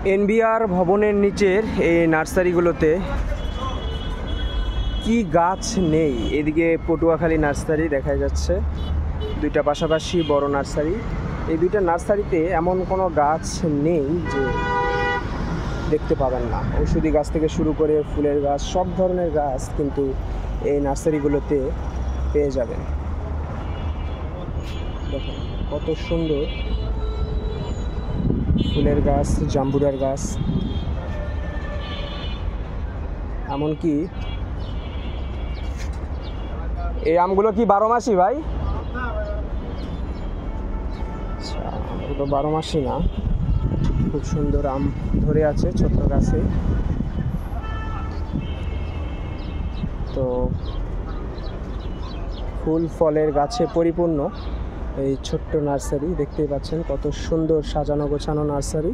NBR ভবনের নিচের এই নার্সারিগুলোতে কি গাছ নেই। এদিকে পটুয়াখালী নার্সারি দেখা যাচ্ছে, দুইটা পাশাপাশি বড় নার্সারি। এই দুইটা নার্সারিতে এমন কোনো গাছ নেই যে দেখতে পাবেন না। ঔষধি গাছ থেকে শুরু করে ফুলের গাছ, সব ধরনের গাছ কিন্তু এই নার্সারিগুলোতে পেয়ে যাবেন। দেখুন কত সুন্দর ফুলের গাছ, জাম্বুরার গাছ, এমনকি এই আমগুলো কি 12 মাসই ভাই? আচ্ছা, আমগুলো 12 মাসই না, খুব সুন্দর আম ধরে আছে ছোট্ট গাছে। তো ফুল ফলের গাছে পরিপূর্ণ এই ছোট্ট নার্সারি, দেখতেই পাচ্ছেন কত সুন্দর সাজানো গোছানো নার্সারি।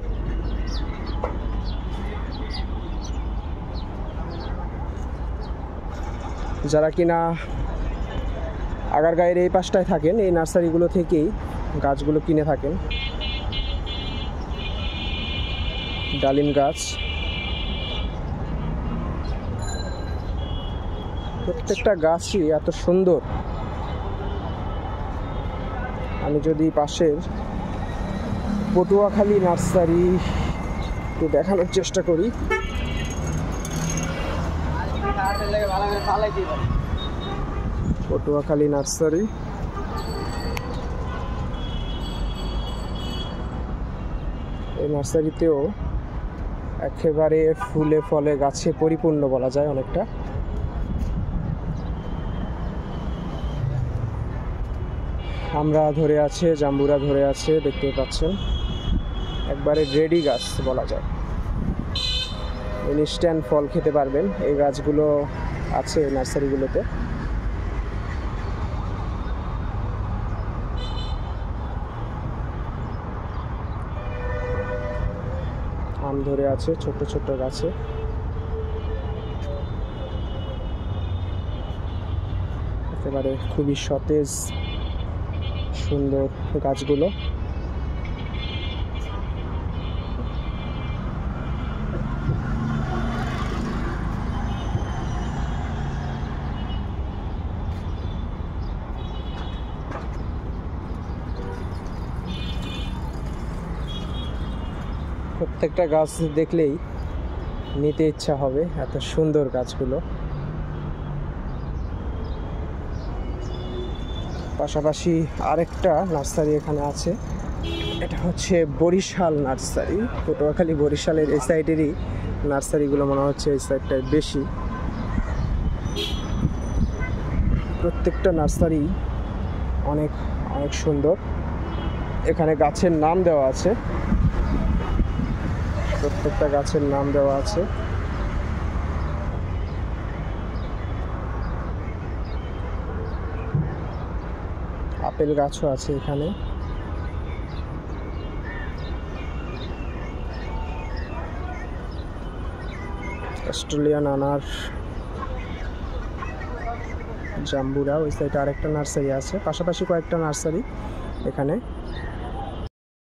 যারা কিনা আগারগাঁয়ের এই পাশটায় থাকেন, এই নার্সারিগুলো থেকেই গাছগুলো কিনে থাকেন। ডালিম গাছ, প্রত্যেকটা গাছই এত সুন্দর। আমি যদি পাশের পটুয়াখালী নার্সারি একটু দেখানোর চেষ্টা করি। পটুয়াখালী নার্সারি, এই নার্সারিতেও একেবারে ফুলে ফলে গাছে পরিপূর্ণ বলা যায় অনেকটা। আমরা ধরে আছে, জাম্বুরা ধরে আছে, দেখতে পাচ্ছেন একবারে রেডি গাছ বলা যায়। ইনস্ট্যান্ট ফল খেতে পারবেন, এই গাছগুলো আছে নার্সারিগুলোতে। আম ধরে আছে ছোট ছোট গাছে, একেবারে খুবই সতেজ সুন্দর গাছগুলো। প্রত্যেকটা গাছ দেখলেই নিতে ইচ্ছা হবে, এত সুন্দর গাছগুলো। পাশাপাশি আরেকটা নার্সারি এখানে আছে, এটা হচ্ছে বরিশাল নার্সারি। পটুয়াখালী বরিশালের এই সাইডেরই নার্সারিগুলো মনে হচ্ছে এই সাইডটায় বেশি। প্রত্যেকটা নার্সারি অনেক অনেক সুন্দর। এখানে গাছের নাম দেওয়া আছে, প্রত্যেকটা গাছের নাম দেওয়া আছে। আপেল গাছও আছে এখানে। অস্ট্রেলিয়ান আনার, জাম্বুরা, ওই সাইডে আরেকটা নার্সারি আছে, পাশাপাশি কয়েকটা নার্সারি এখানে।